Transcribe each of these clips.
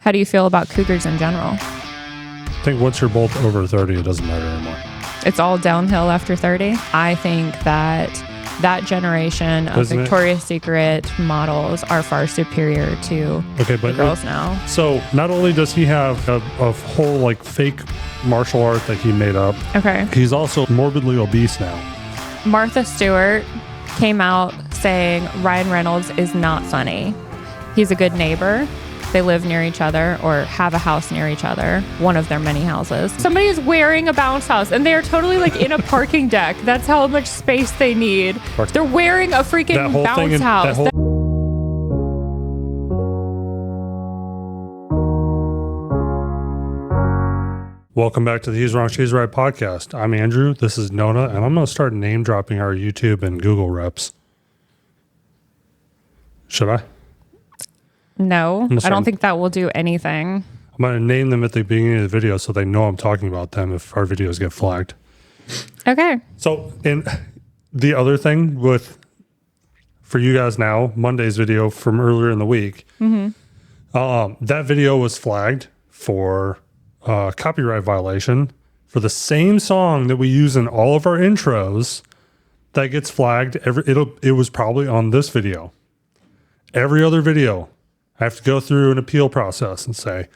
How do you feel about Cougars in general? I think once you're both over 30, it doesn't matter anymore. It's all downhill after 30. I think that generation of Victoria's Secret models are far superior to the girls now. So not only does he have a whole like fake martial art that he made up, he's also morbidly obese now. Martha Stewart came out saying Ryan Reynolds is not funny. He's a good neighbor. They live near each other or have a house near each other, one of their many houses. Somebody is wearing a bounce house and they are totally like in a parking deck. That's how much space they need. They're wearing a freaking bounce house. Welcome back to the He's Wrong, She's Right podcast. I'm Andrew. This is Nona, and I'm going to start name dropping our YouTube and Google reps. Should I? No, I don't think that will do anything. I'm going to name them at the beginning of the video so they know I'm talking about them if our videos get flagged. Okay. So, and the other thing for you guys now, Monday's video from earlier in the week, that video was flagged for copyright violation for the same song that we use in all of our intros that gets flagged. It was probably on this video. Every other video, I have to go through an appeal process and say,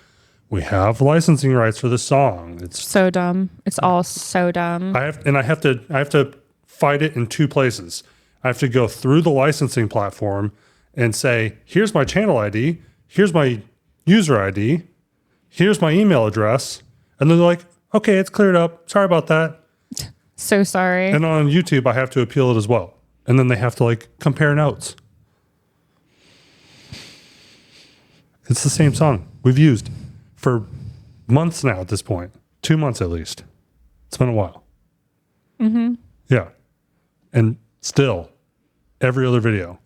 we have licensing rights for this song. It's so dumb. It's all so dumb. I have to fight it in two places. I have to go through the licensing platform and say, here's my channel ID, here's my user ID, here's my email address. And then they're like, okay, it's cleared up. Sorry about that. So sorry. And on YouTube, I have to appeal it as well. And then they have to like compare notes. It's the same song we've used for months now at this point. 2 months at least. It's been a while. Mm-hmm. Yeah. And still, every other video.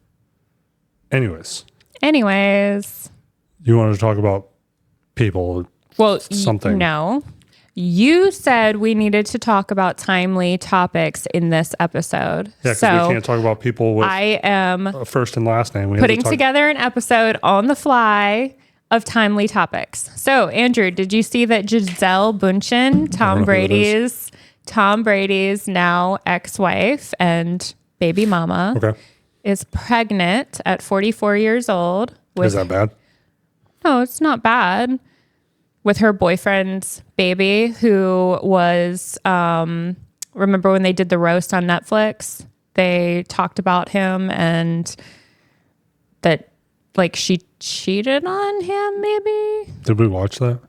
Anyways. You wanted to talk about people. Well, something. No. You said we needed to talk about timely topics in this episode. Yeah, because we can't talk about people with a first and last name. We putting together an episode on the fly of timely topics. So, Andrew, did you see that Giselle Bündchen, Tom Brady's now ex-wife and baby mama, is pregnant at 44 years old? Is that bad? No, it's not bad. With her boyfriend's baby, who was, remember when they did the roast on Netflix? They talked about him and that, like, she cheated on him, maybe? Did we watch that?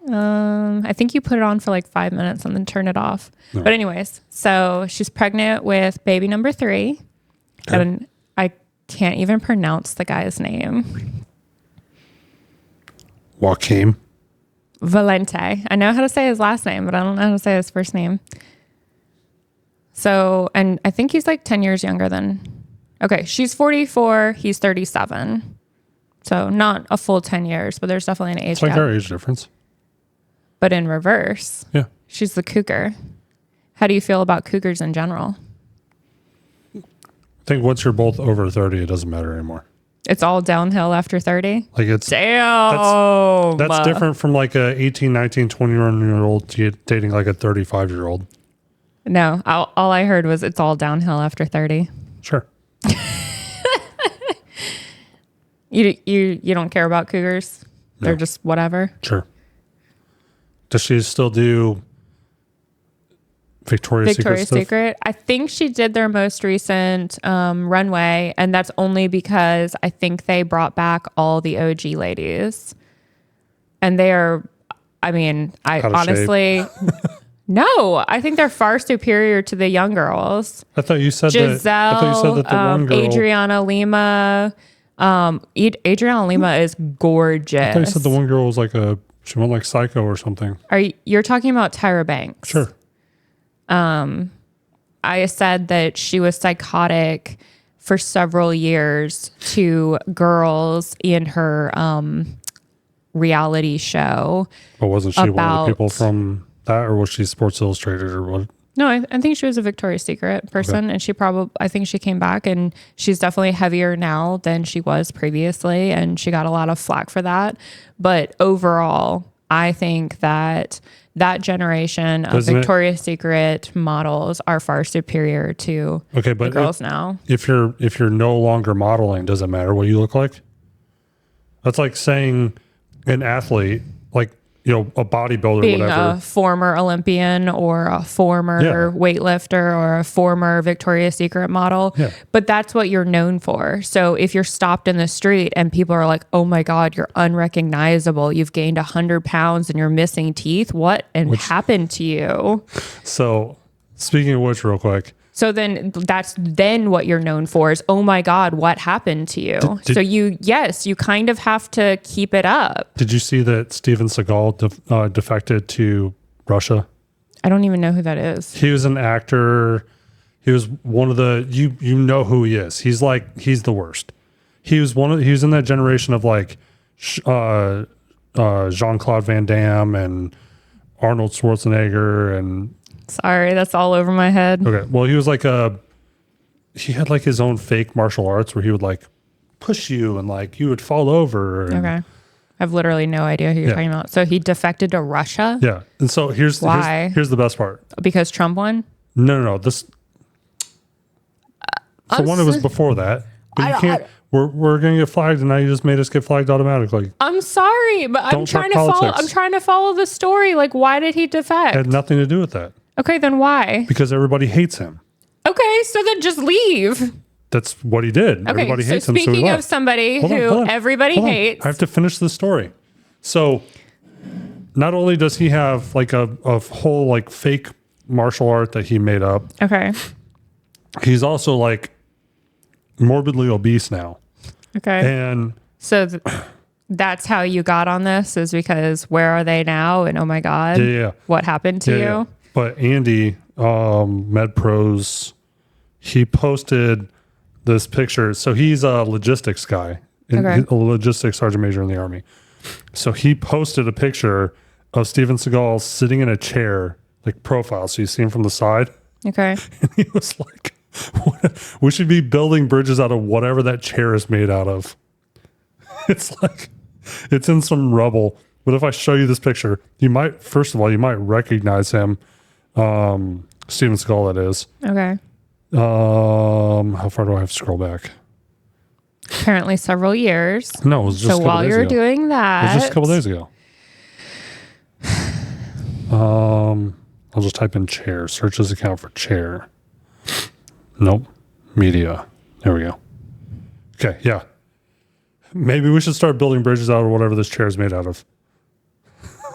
I think you put it on for like 5 minutes and then turn it off. No. But anyways, so she's pregnant with baby number 3. Okay. And I can't even pronounce the guy's name. Joaquin Valente. I know how to say his last name, but I don't know how to say his first name. So, and I think he's like 10 years younger than... Okay, she's 44, he's 37. So not a full 10 years, but there's definitely an age gap. It's like our age difference. But in reverse. Yeah. She's the cougar. How do you feel about cougars in general? I think once you're both over 30, it doesn't matter anymore. It's all downhill after 30? Like it's... Damn! That's different from like a 18, 19, 21-year-old dating like a 35-year-old. No, all I heard was it's all downhill after 30. Sure. You don't care about cougars? No. They're just whatever? Sure. Does she still do Victoria's Secret? I think she did their most recent runway, and that's only because I think they brought back all the OG ladies. And they are, I mean, I honestly... No, I think they're far superior to the young girls. I thought you said Giselle, that the one girl... Adriana Lima. Adriana Lima is gorgeous. I thought you said the one girl was like she went like psycho or something. You're talking about Tyra Banks? Sure. I said that she was psychotic for several years to girls in her reality show. But wasn't she one of the people from that, or was she Sports Illustrated or what? No, I think she was a Victoria's Secret person, and I think she came back, and she's definitely heavier now than she was previously, and she got a lot of flack for that. But overall, I think that generation of Victoria's Secret models are far superior to the girls now. If you're no longer modeling, does it matter what you look like? That's like saying an athlete, like, you know, a bodybuilder, being whatever, a former Olympian or a former weightlifter or a former Victoria's Secret model. Yeah. But that's what you're known for. So if you're stopped in the street and people are like, oh my God, you're unrecognizable. You've gained 100 pounds and you're missing teeth. What happened to you? So speaking of which, real quick. So then that's what you're known for is, oh my God, what happened to you? So you kind of have to keep it up. Did you see that Steven Seagal defected to Russia? I don't even know who that is. He was an actor. He was one of the, you know who he is. He's the worst. He was in that generation of like Jean-Claude Van Damme and Arnold Schwarzenegger and, sorry, that's all over my head. Okay. Well, he was like he had like his own fake martial arts where he would like push you and like you would fall over. And, okay. I've literally no idea who you're talking about. So he defected to Russia? Yeah. And so here's the best part. Because Trump won? No. This for one, it was before that. But you can't. We're gonna get flagged, and now you just made us get flagged automatically. I'm sorry, but I'm trying to follow the story. Like, why did he defect? It had nothing to do with that. Okay, then why? Because everybody hates him. Okay, so then just leave. That's what he did. Okay, everybody hates him. Speaking of somebody who everybody hates. I have to finish the story. So not only does he have like a whole like fake martial art that he made up. Okay. He's also like morbidly obese now. Okay. And so that's how you got on this, is because where are they now? And oh my God, what happened to you? Yeah. But Andy, MedPros, he posted this picture. So he's a logistics guy, a logistics sergeant major in the Army. So he posted a picture of Steven Seagal sitting in a chair, like profile. So you see him from the side. Okay. And he was like, we should be building bridges out of whatever that chair is made out of. It's like, it's in some rubble. But if I show you this picture, you might recognize him. Steven Seagal, that is. Okay. How far do I have to scroll back? Apparently several years. No, it was just a couple while days you're ago. doing that. It was just a couple days ago. I'll just type in chair. Search his account for chair. Nope. Media. There we go. Okay, yeah. Maybe we should start building bridges out of whatever this chair is made out of.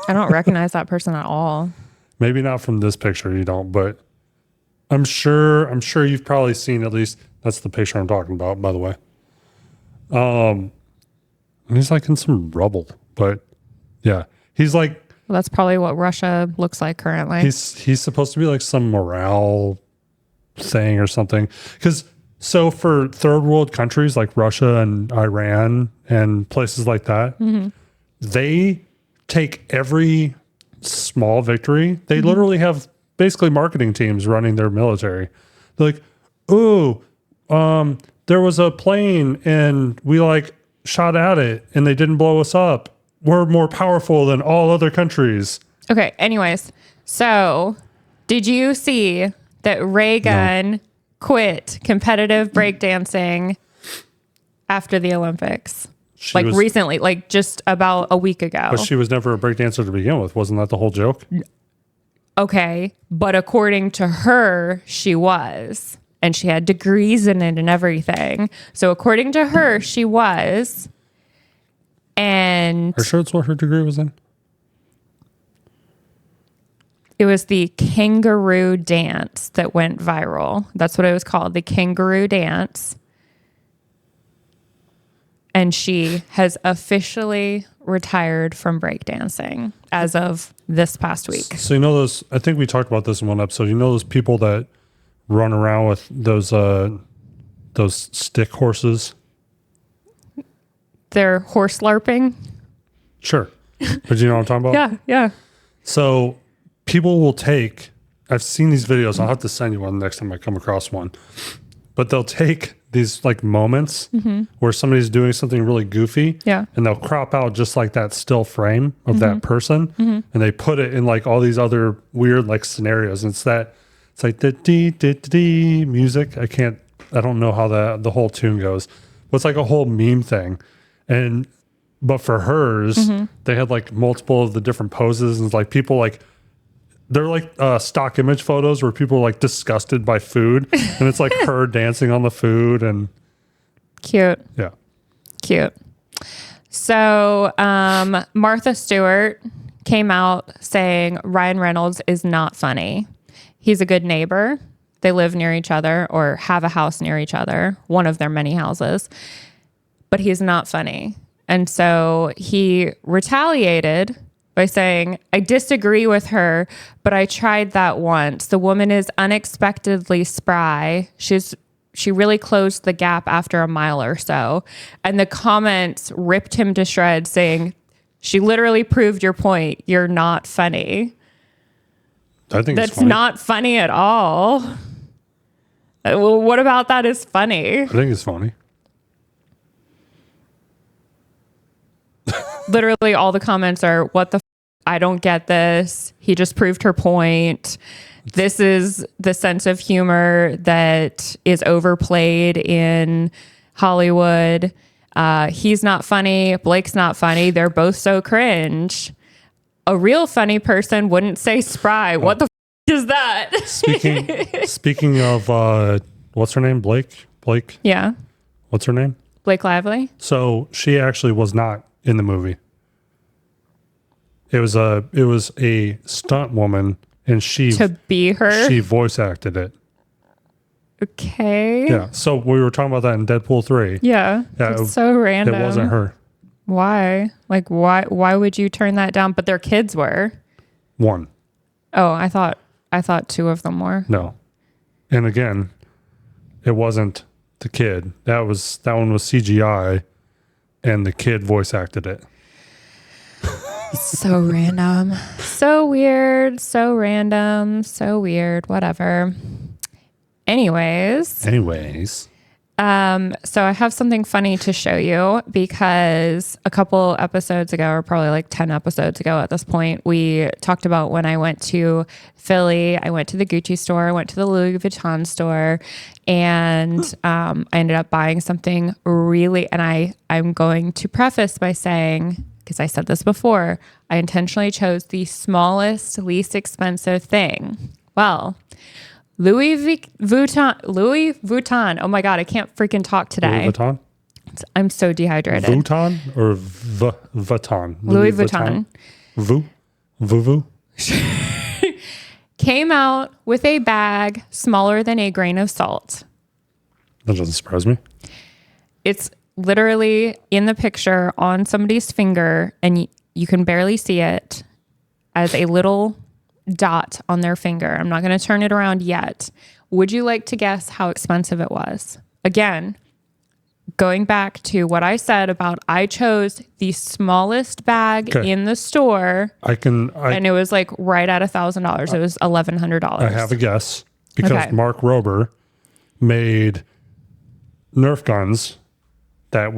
I don't recognize that person at all. Maybe not from this picture, you don't, but I'm sure you've probably seen, at least that's the picture I'm talking about, by the way. He's like in some rubble, but yeah, he's like, well, that's probably what Russia looks like currently. He's supposed to be like some morale thing or something. Because so for third world countries like Russia and Iran and places like that, they take every small victory. They literally have basically marketing teams running their military. They're like, oh, there was a plane and we like shot at it and they didn't blow us up. We're more powerful than all other countries. Okay. Anyways, so did you see that Reagan quit competitive breakdancing after the Olympics? Recently, like just about a week ago. But she was never a breakdancer to begin with. Wasn't that the whole joke? Okay. But according to her, she was. And she had degrees in it and everything. So according to her, she was. And are you sure it's what her degree was in? It was the kangaroo dance that went viral. That's what it was called, the kangaroo dance. And she has officially retired from breakdancing as of this past week. So you know those, I think we talked about this in one episode. You know those people that run around with those stick horses? They're horse larping? Sure. But you know what I'm talking about? Yeah. So people will take I've seen these videos. I'll have to send you one next time I come across one. But they'll take these like moments where somebody's doing something really goofy, and they'll crop out just like that still frame of that person, and they put it in like all these other weird like scenarios. And it's like the dee music. I don't know how the whole tune goes, but it's like a whole meme thing. But for hers, they had like multiple of the different poses, and like people like. They're like stock image photos where people are like disgusted by food, and it's like her dancing on the food and cute. Yeah. Cute. So Martha Stewart came out saying Ryan Reynolds is not funny. He's a good neighbor. They live near each other or have a house near each other, one of their many houses, but he's not funny. And so he retaliated by saying, I disagree with her, but I tried that once. The woman is unexpectedly spry. She really closed the gap after a mile or so. And the comments ripped him to shreds saying, she literally proved your point. You're not funny. I think that's not funny at all. Well, what about that is funny? I think it's funny. Literally all the comments are, what the I don't get this. He just proved her point. This is the sense of humor that is overplayed in Hollywood. He's not funny. Blake's not funny. They're both so cringe. A real funny person wouldn't say spry. What the is that? Speaking of, what's her name? Blake? Yeah. What's her name? Blake Lively. So she actually was not in the movie. It was a stunt woman, and she voice acted it. Okay. Yeah. So we were talking about that in Deadpool 3. Yeah. It's so random. It wasn't her. Why? Like why would you turn that down? But their kids were. One. Oh, I thought two of them were. No. And again, it wasn't the kid. That one was CGI, and the kid voice acted it. So random. So weird. So random. So weird. Whatever. Anyways. So I have something funny to show you because a couple episodes ago, or probably like 10 episodes ago at this point, we talked about when I went to Philly. I went to the Gucci store, I went to the Louis Vuitton store, and I ended up buying something really, and I'm going to preface by saying, because I said this before, I intentionally chose the smallest, least expensive thing. Well, Louis Vuitton. Oh my God, I can't freaking talk today. Louis Vuitton? I'm so dehydrated. Vuitton or Vuitton? Louis Vuitton. Vuvu? Came out with a bag smaller than a grain of salt. That doesn't surprise me. It's literally in the picture on somebody's finger, and you can barely see it as a little dot on their finger. I'm not going to turn it around yet. Would you like to guess how expensive it was? Again, going back to what I said about I chose the smallest bag in the store, and it was like right at $1,000. It was $1,100. I have a guess because Mark Rober made Nerf guns that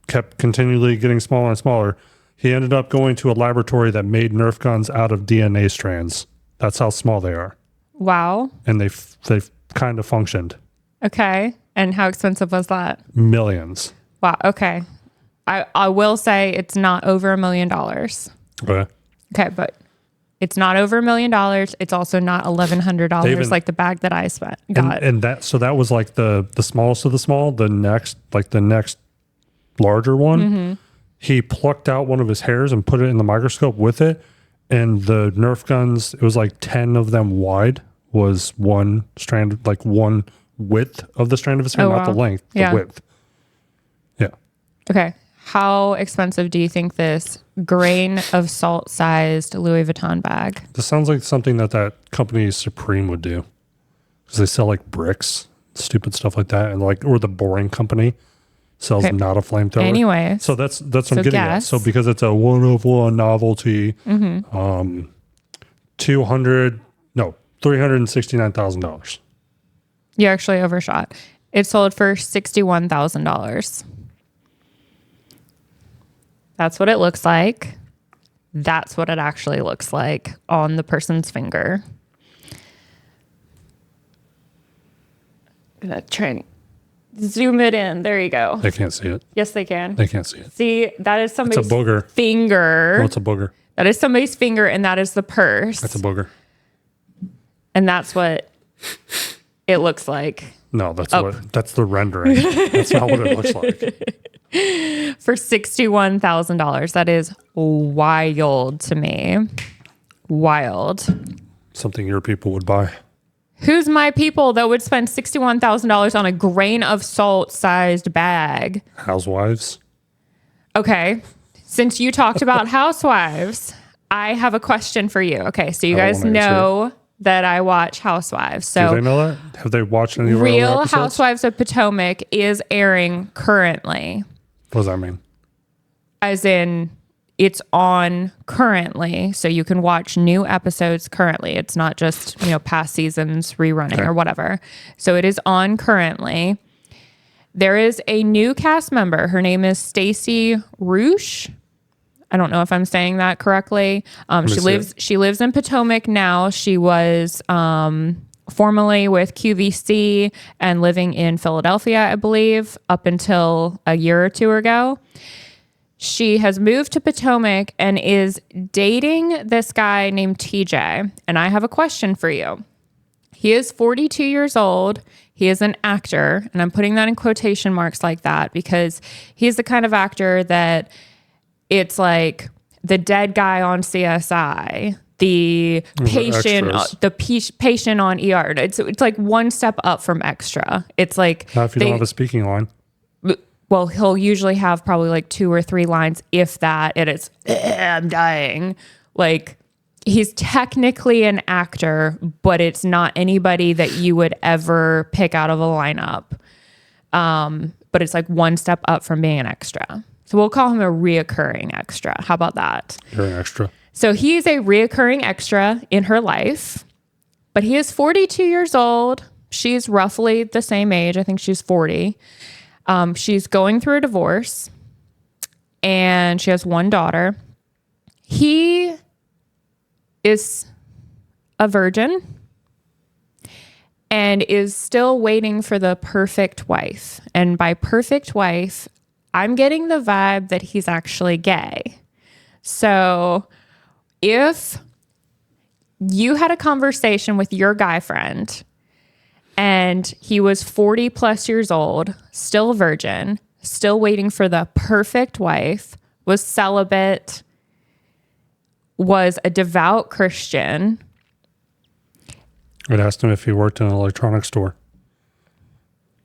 kept continually getting smaller and smaller. He ended up going to a laboratory that made Nerf guns out of DNA strands. That's how small they are. Wow. And they've kind of functioned. Okay. And how expensive was that? Millions. Wow. Okay. I will say it's not over $1 million. Okay. Okay, but it's not over $1 million. It's also not $1,100 like the bag that I got. And that was like the smallest of the small. The next larger one. Mm-hmm. He plucked out one of his hairs and put it in the microscope with it. And the Nerf guns, it was like 10 of them wide, was one strand, like one width of the strand of his hair, not the length, the width. Yeah. Okay. How expensive do you think this grain of salt sized Louis Vuitton bag? This sounds like something that company Supreme would do. Because they sell like bricks, stupid stuff like that. And or the Boring Company sells not a flamethrower. Anyway. So that's what I'm getting at. So because it's a one of one novelty, $369,000. You actually overshot. It sold for $61,000. That's what it looks like. That's what it actually looks like on the person's finger. I'm gonna try and zoom it in. There you go. They can't see it. Yes, they can. They can't see it. See, that is somebody's It's a booger. finger. Oh, it's a booger. That is somebody's finger, and that is the purse. That's a booger. And that's what it looks like. No, that's the rendering. That's not what it looks like. For $61,000. That is wild to me. Wild. Something your people would buy. Who's my people that would spend $61,000 on a grain of salt sized bag? Housewives. Okay. Since you talked about Housewives, I have a question for you. Okay. So you guys know that I watch Housewives. So do they know that? Have they watched any of Real episodes? Housewives of Potomac is airing currently. What does that mean? As in, it's on currently, so you can watch new episodes currently. It's not just, past seasons rerunning or whatever. So it is on currently. There is a new cast member. Her name is Stacey Roosh. I don't know if I'm saying that correctly. She lives in Potomac now. She was formerly with QVC and living in Philadelphia, I believe, up until a year or two ago. She has moved to Potomac and is dating this guy named TJ. And I have a question for you. He is 42 years old. He is an actor. And I'm putting that in quotation marks like that because he's the kind of actor that it's like the dead guy on CSI, the patient on ER. It's like one step up from extra. It's like not if you don't have a speaking line. Well, he'll usually have probably like 2 or 3 lines, if that, and it's I'm dying. Like he's technically an actor, but it's not anybody that you would ever pick out of a lineup. But it's like one step up from being an extra. So we'll call him a reoccurring extra. How about that? You're an extra. So he's a reoccurring extra in her life, but he is 42 years old. She's roughly the same age. I think she's 40. She's going through a divorce and she has one daughter. He is a virgin and is still waiting for the perfect wife. And by perfect wife, I'm getting the vibe that he's actually gay. So if you had a conversation with your guy friend and he was 40 plus years old, still virgin, still waiting for the perfect wife, was celibate, was a devout Christian. I'd asked him if he worked in an electronics store.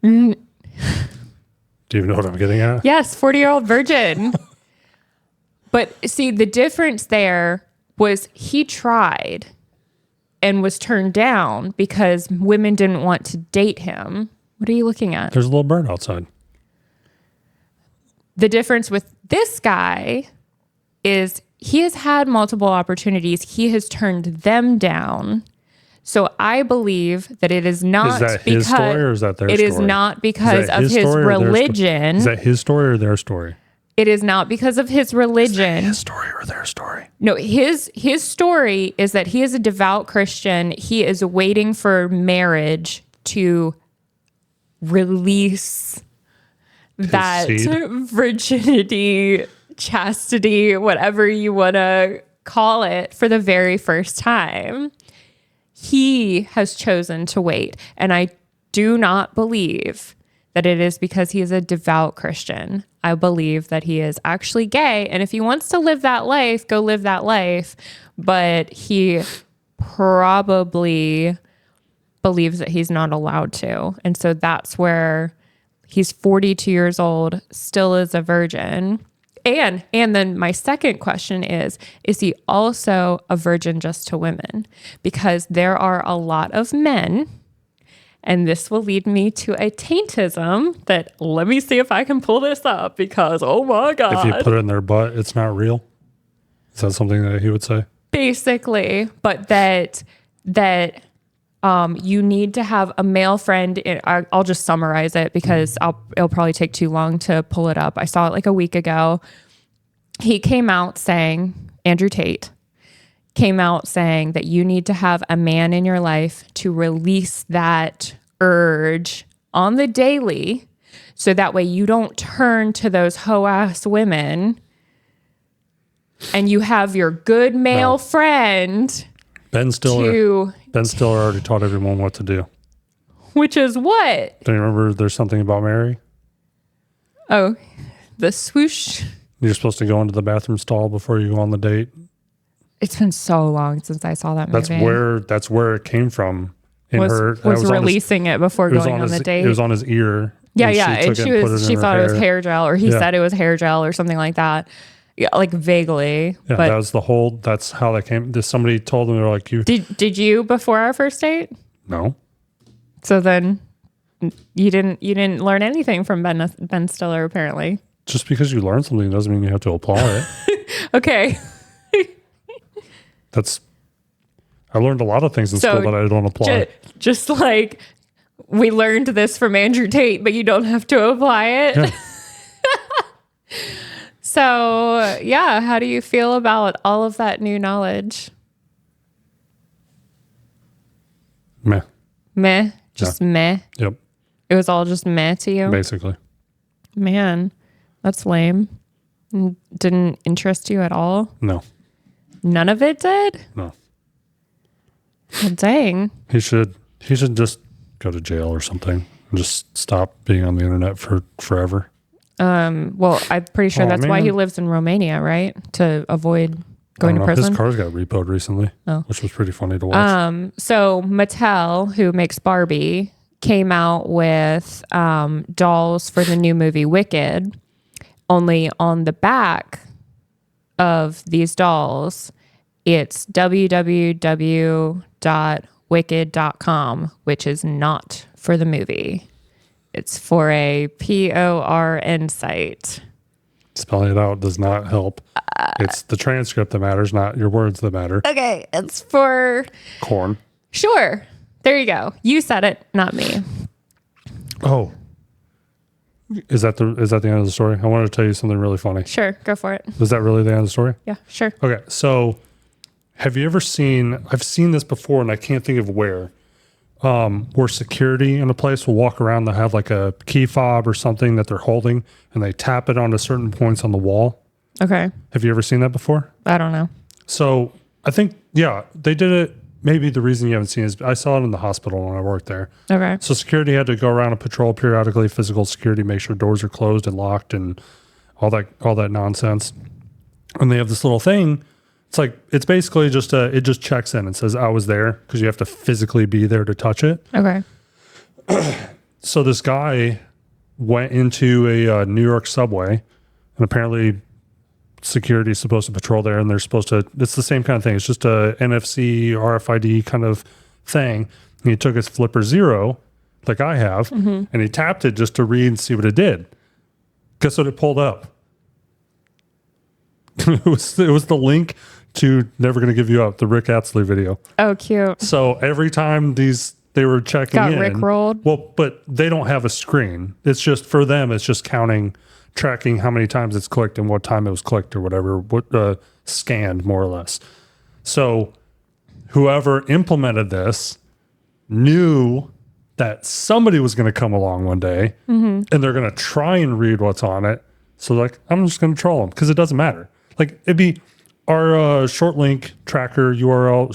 Do you know what I'm getting at? Yes, 40-year-old virgin. But see, the difference there was he tried and was turned down because women didn't want to date him. What are you looking at? There's a little bird outside. The difference with this guy is he has had multiple opportunities. He has turned them down. So I believe that it is not because... Is that his story or is that their story? It is not because of his religion. Is that his story or their story? It is not because of his religion. Is that his story or their story? No, his story is that he is a devout Christian. He is waiting for marriage to release that virginity, chastity, whatever you want to call it, for the very first time. He has chosen to wait. And I do not believe that it is because he is a devout Christian. I believe that he is actually gay. And if he wants to live that life, go live that life. But he probably believes that he's not allowed to. And so that's where he's 42 years old, still is a virgin. And then my second question is he also a virgin just to women? Because there are a lot of men, and this will lead me to a taintism that, let me see if I can pull this up, because, oh my God. If you put it in their butt, it's not real? Is that something that he would say? Basically, but that You need to have a male friend. I'll just summarize it because it'll probably take too long to pull it up. I saw it like a week ago. He came out saying, Andrew Tate came out saying that you need to have a man in your life to release that urge on the daily, so that way you don't turn to those hoe-ass women and you have your good male friend. Ben Stiller already taught everyone what to do. Which is what? Do you remember there's something about Mary? Oh, the swoosh. You're supposed to go into the bathroom stall before you go on the date. It's been so long since I saw that movie. That's where it came from. Was releasing it before going on the date. It was on his ear. Yeah. She thought it was hair gel, or he said it was hair gel or something like that. Yeah, like vaguely. Yeah, but that's how that came. Somebody told them, they're like, Did you before our first date? No. So then you didn't learn anything from Ben Stiller, apparently. Just because you learn something doesn't mean you have to apply it. Okay. I learned a lot of things in school that I don't apply. Just like we learned this from Andrew Tate, but you don't have to apply it. Yeah. So, yeah, how do you feel about all of that new knowledge? Meh? Just meh? Yep. It was all just meh to you? Basically. Man, that's lame. Didn't interest you at all? No. None of it did? No. Well, dang. He should just go to jail or something and just stop being on the internet for forever. Well, I'm pretty sure that's why he lives in Romania, right? To avoid going to prison. His cars got repoed recently, which was pretty funny to watch. So Mattel, who makes Barbie, came out with dolls for the new movie Wicked. Only on the back of these dolls, it's www.wicked.com, which is not for the movie. It's for a PORN site. Spelling it out does not help. It's the transcript that matters, not your words that matter. Okay, it's for... corn. Sure. There you go. You said it, not me. Oh. Is that the end of the story? I wanted to tell you something really funny. Sure, go for it. Was that really the end of the story? Yeah, sure. Okay, so have you ever I've seen this before and I can't think of where security in a place will walk around, they'll have like a key fob or something that they're holding and they tap it onto certain points on the wall. Okay. Have you ever seen that before? I don't know. So I think, they did it. Maybe the reason you haven't seen it is I saw it in the hospital when I worked there. Okay. So security had to go around and patrol periodically, physical security, make sure doors are closed and locked and all that nonsense. And they have this little thing. It's basically just it just checks in and says I was there, because you have to physically be there to touch it. Okay. So this guy went into a New York subway, and apparently security is supposed to patrol there, and they're supposed to. It's the same kind of thing. It's just a NFC RFID kind of thing. And he took his Flipper Zero, like I have, and he tapped it just to read and see what it did. Guess what it pulled up? It was the link to Never Gonna Give You Up, the Rick Astley video. Oh, cute. So every time they were checking in. Got Rickrolled? Well, but they don't have a screen. It's just, for them, it's just tracking how many times it's clicked and what time it was clicked or whatever, scanned more or less. So whoever implemented this knew that somebody was going to come along one day and they're going to try and read what's on it. So I'm just going to troll them, because it doesn't matter. It'd be our short link tracker, URL,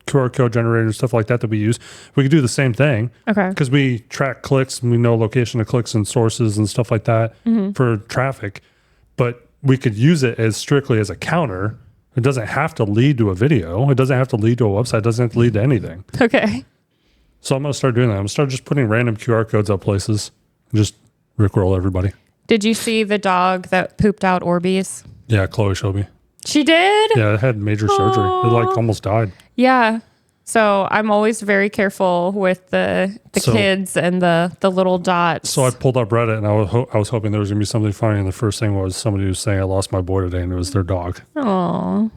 QR code generator, stuff like that we use. We could do the same thing. Okay. Because we track clicks and we know location of clicks and sources and stuff like that for traffic. But we could use it as strictly as a counter. It doesn't have to lead to a video. It doesn't have to lead to a website. It doesn't have to lead to anything. Okay. So I'm going to start doing that. I'm going to start just putting random QR codes up places and just rickroll everybody. Did you see the dog that pooped out Orbeez? Yeah, Chloe showed me. She did? Yeah, it had major surgery. It almost died. Yeah. So I'm always very careful with the kids and the little dots. So I pulled up Reddit and I was hoping there was going to be something funny. And the first thing was somebody was saying, I lost my boy today, and it was their dog. Aww.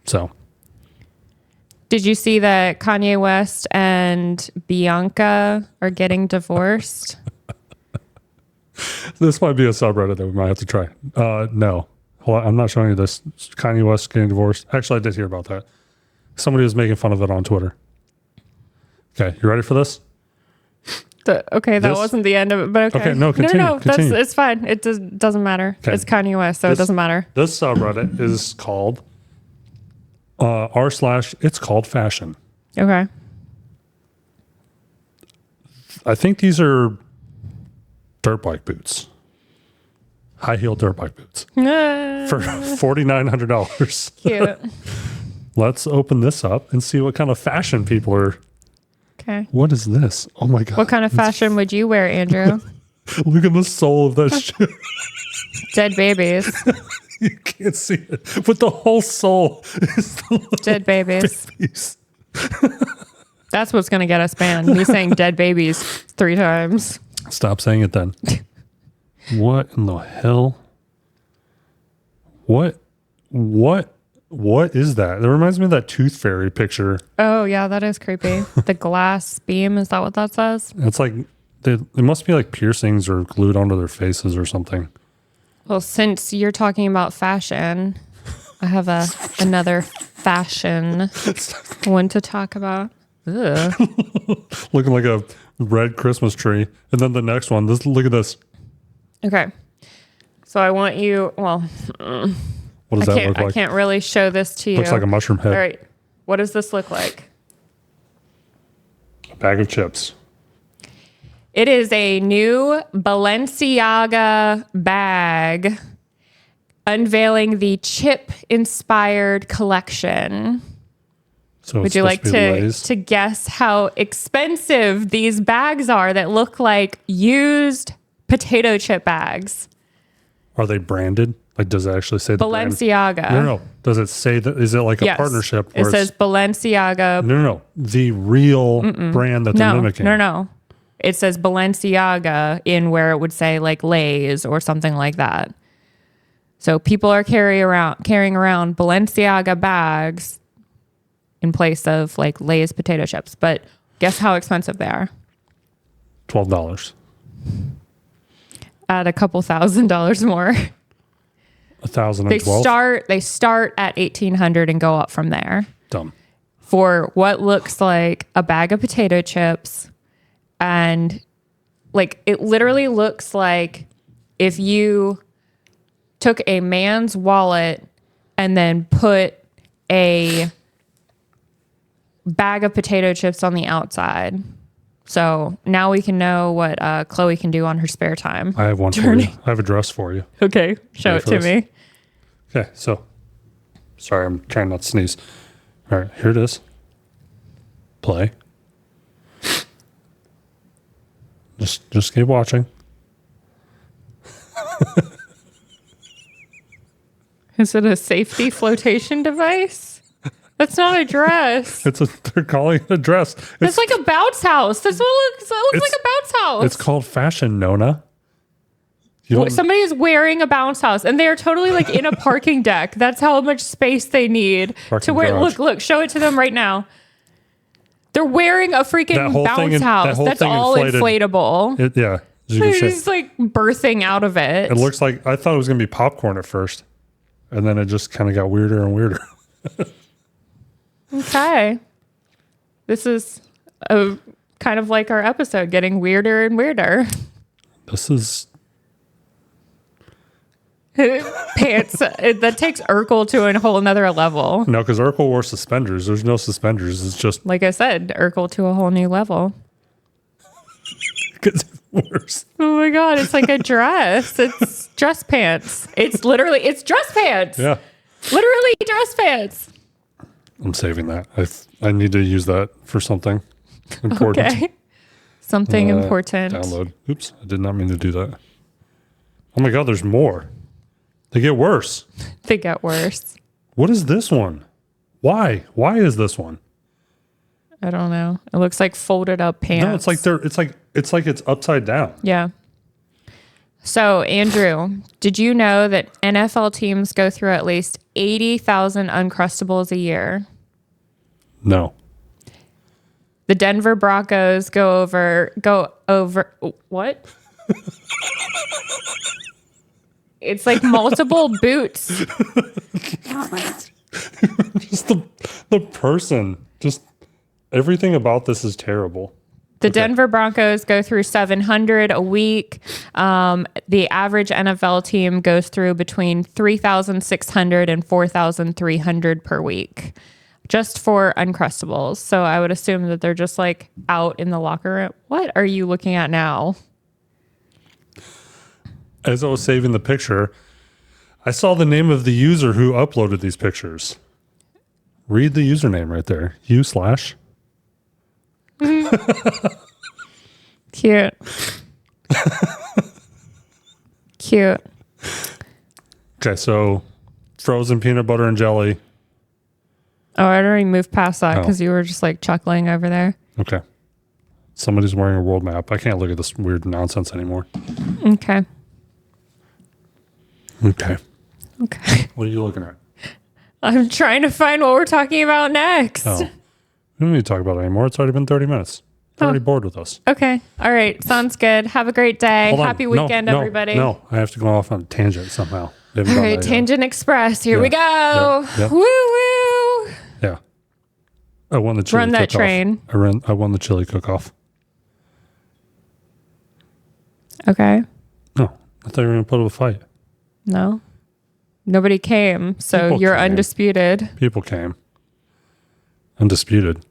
So. Did you see that Kanye West and Bianca are getting divorced? This might be a subreddit that we might have to try. No. Hold on, I'm not showing you this. Kanye West getting divorced. Actually, I did hear about that. Somebody was making fun of it on Twitter. Okay, you ready for this? Okay, that wasn't the end of it, but okay. Okay, no, continue. No, it's fine. It doesn't matter. Okay. It's Kanye West, so it doesn't matter. This subreddit is called r/it's called fashion. Okay. I think these are dirt bike boots. High heel dirt bike boots. For $4,900. Cute. Let's open this up and see what kind of fashion people are. Okay. What is this? Oh my God. What kind of fashion would you wear, Andrew? Look at the sole of that shit. Dead babies. You can't see it, but the whole sole is dead babies. That's what's going to get us banned. Me saying dead babies 3 times. Stop saying it then. What in the hell? What is that? That reminds me of that Tooth Fairy picture. Oh, yeah, that is creepy. The glass beam, is that what that says? It's like, it must be like piercings or glued onto their faces or something. Well, since you're talking about fashion, I have another fashion one to talk about. Ugh. Looking like a red Christmas tree. And then the next one, look at this. Okay. So I want you, what does that look like? I can't really show this to you. Looks like a mushroom head. All right. What does this look like? A bag of chips. It is a new Balenciaga bag unveiling the chip-inspired collection. So would you like to guess how expensive these bags are that look like used potato chip bags? Are they branded? Like, does it actually say the Balenciaga? Brand? No. Does it say that? Is it like a partnership? It says Balenciaga. No. The real brand that they're mimicking. No. It says Balenciaga in where it would say like Lay's or something like that. So people are carrying around Balenciaga bags in place of like Lay's potato chips. But guess how expensive they are? $12. At a couple $1,000s more. 1,012. They start at $1,800 and go up from there. Dumb. For what looks like a bag of potato chips. And like, it literally looks like if you took a man's wallet and then put a bag of potato chips on the outside. So now we can know what Chloe can do on her spare time. I have one for you. I have a dress for you. Okay. Show it to me. Okay. So, sorry, I'm trying not to sneeze. All right, here it is. Play. Just keep watching. Is it a safety flotation device? That's not a dress. They're calling it a dress. It's like a bounce house. That's what it looks like, a bounce house. It's called fashion, Nona. Somebody is wearing a bounce house and they are totally like in a parking deck. That's how much space they need to wear. Garage. Look, show it to them right now. They're wearing a freaking bounce house. That's all inflated. Inflatable. Yeah. They're just like birthing out of it. It looks like, I thought it was going to be popcorn at first. And then it just kind of got weirder and weirder. Okay. This is kind of like our episode, getting weirder and weirder. This is... Pants. That takes Urkel to a whole nother level. No, because Urkel wore suspenders. There's no suspenders. It's just... Like I said, Urkel to a whole new level. Because it's worse. Oh my God. It's like a dress. It's dress pants. It's dress pants. Yeah. Literally dress pants. I'm saving that. I need to use that for something important. Okay. Something important. Download. Oops. I did not mean to do that. Oh my God, there's more. They get worse. They get worse. What is this one? Why? Why is this one? I don't know. It looks like folded up pants. No, it's like it's upside down. Yeah. So, Andrew, did you know that NFL teams go through at least 80,000 Uncrustables a year? No. The Denver Broncos go over what? It's like multiple boots. Just the person. Just everything about this is terrible. The Denver Broncos go through 700 a week. The average NFL team goes through between 3,600 and 4,300 per week, just for Uncrustables. So I would assume that they're just like out in the locker room. What are you looking at now? As I was saving the picture, I saw the name of the user who uploaded these pictures. Read the username right there. U/. Cute. Cute. Okay, so frozen peanut butter and jelly. Oh, I already moved past that because you were just like chuckling over there. Okay. Somebody's wearing a world map. I can't look at this weird nonsense anymore. Okay. Okay. Okay. What are you looking at? I'm trying to find what we're talking about next. Oh. We don't need to talk about it anymore. It's already been 30 minutes. They're already bored with us. Okay. All right. Sounds good. Have a great day. Hold on. Happy weekend, everybody. No, I have to go off on a tangent somehow. All right. Tangent Express. Here we go. Yep. Woo woo. Yeah. I won the chili Run that cook-off. train. I won the chili cook-off. Okay. No, I thought you were going to put up a fight. No. Nobody came, so People you're came. undisputed. People came. Undisputed.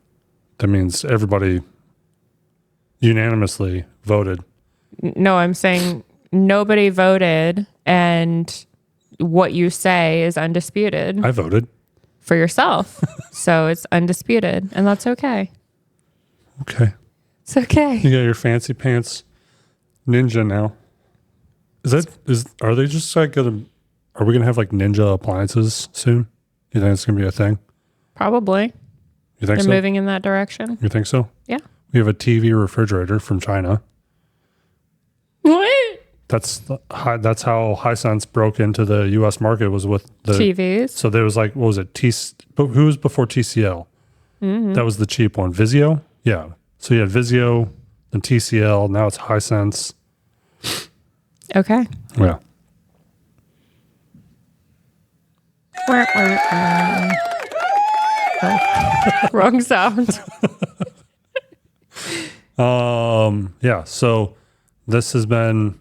That means everybody unanimously voted. No, I'm saying nobody voted, and what you say is undisputed I voted. for yourself. So it's undisputed, and that's okay. Okay. It's okay. You got your fancy pants ninja now. Are they just like are we gonna have like ninja appliances soon? You think it's gonna be a thing? Probably. You think They're so? moving in that direction. You think so? Yeah. We have a TV refrigerator from China. What? That's how Hisense broke into the U.S. market, was with the TVs. So there was like, what was it? Who was before TCL? Mm-hmm. That was the cheap one. Vizio? Yeah. So you had Vizio, then TCL. Now it's Hisense. Okay. Yeah. Wrong sound. Yeah. So this has been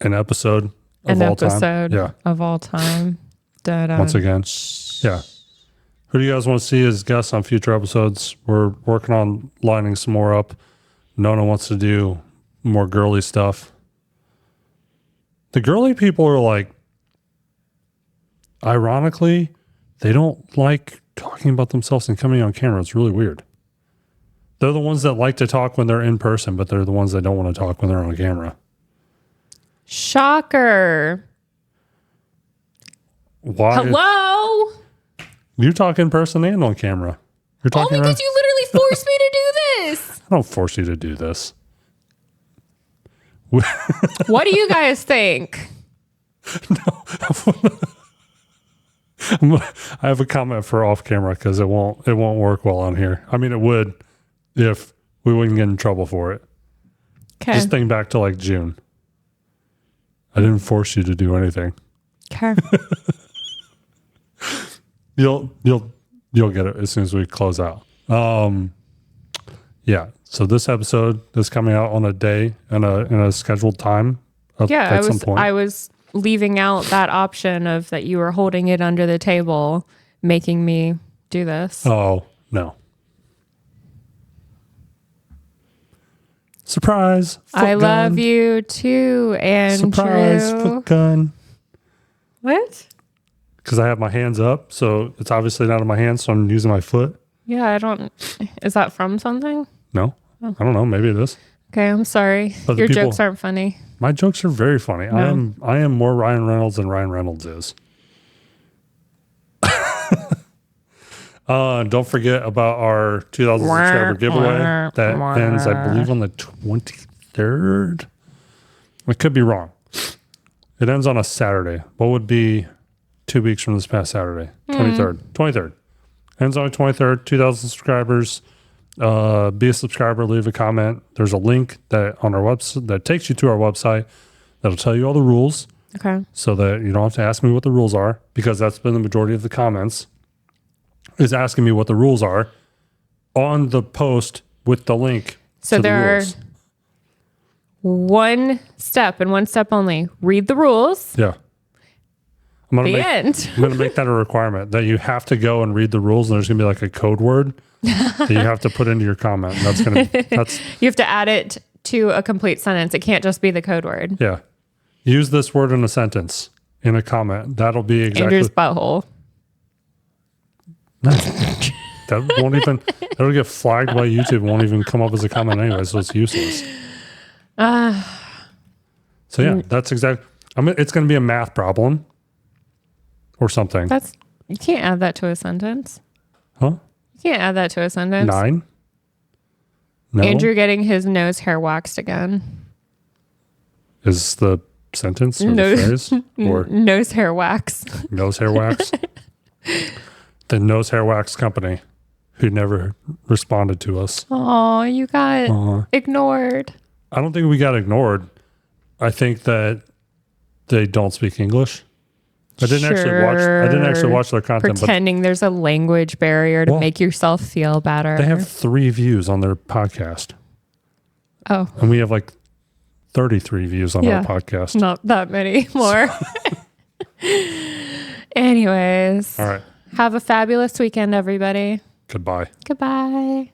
an episode of all time. Yeah. Of all time. Da-da. Once again. Yeah. Who do you guys want to see as guests on future episodes? We're working on lining some more up. Nona wants to do more girly stuff. The girly people are like, ironically, they don't like talking about themselves and coming on camera. It's really weird. They're the ones that like to talk when they're in person, but they're the ones that don't want to talk when they're on camera. Shocker. Why? Hello? You talk in person and on camera. You're talking Only because you literally forced me to do this. I don't force you to do this. What do you guys think? I have a comment for off camera because it won't work well on here. I mean, it would if we wouldn't get in trouble for it. Okay. Just think back to like June. I didn't force you to do anything. Okay. You'll get it as soon as we close out. Yeah. So this episode is coming out on a day and in a scheduled time. Yeah, some point. I was leaving out that option of that you were holding it under the table, making me do this. Oh, no. Surprise. I love you too, Andrew. Surprise foot gun. What? Because I have my hands up, so it's obviously not in my hands, so I'm using my foot. Yeah, I don't. Is that from something? No. Oh. I don't know. Maybe it is. Okay, I'm sorry. Your jokes aren't funny. My jokes are very funny. No. I am more Ryan Reynolds than Ryan Reynolds is. Don't forget about our 2,000 subscriber giveaway that ends, I believe, on the 23rd. I could be wrong. It ends on a Saturday. What would be 2 weeks from this past Saturday? 23rd. 23rd. Ends on the 23rd, 2,000 subscribers. Be a subscriber, leave a comment. There's a link that on our website that takes you to our website that'll tell you all the rules. Okay. So that you don't have to ask me what the rules are, because that's been the majority of the comments is asking me what the rules are on the post with the link. So to there the are rules. one step and one step only. Read the rules. Yeah. I'm The end. going to make that a requirement that you have to go and read the rules, and there's going to be like a code word that you have to put into your comment. That's You have to add it to a complete sentence. It can't just be the code word. yeah. Use this word in a sentence in a comment. That'll be exactly Andrew's butthole. that won't even that'll get flagged by YouTube. Won't even come up as a comment anyway, so it's useless. So yeah, that's exactly. It's going to be a math problem or something. You can't add that to a sentence. Huh? You can't add that to a sentence. 9. No. Andrew getting his nose hair waxed again. Is the sentence or No. the phrase or Nose hair wax. nose hair wax? The nose hair wax company who never responded to us. Oh, you got ignored. I don't think we got ignored. I think that they don't speak English. I didn't actually watch their content. Pretending there's a language barrier to make yourself feel better. They have 3 views on their podcast. Oh. And we have like 33 views on our podcast. Not that many more. Anyways. All right. Have a fabulous weekend, everybody. Goodbye. Goodbye.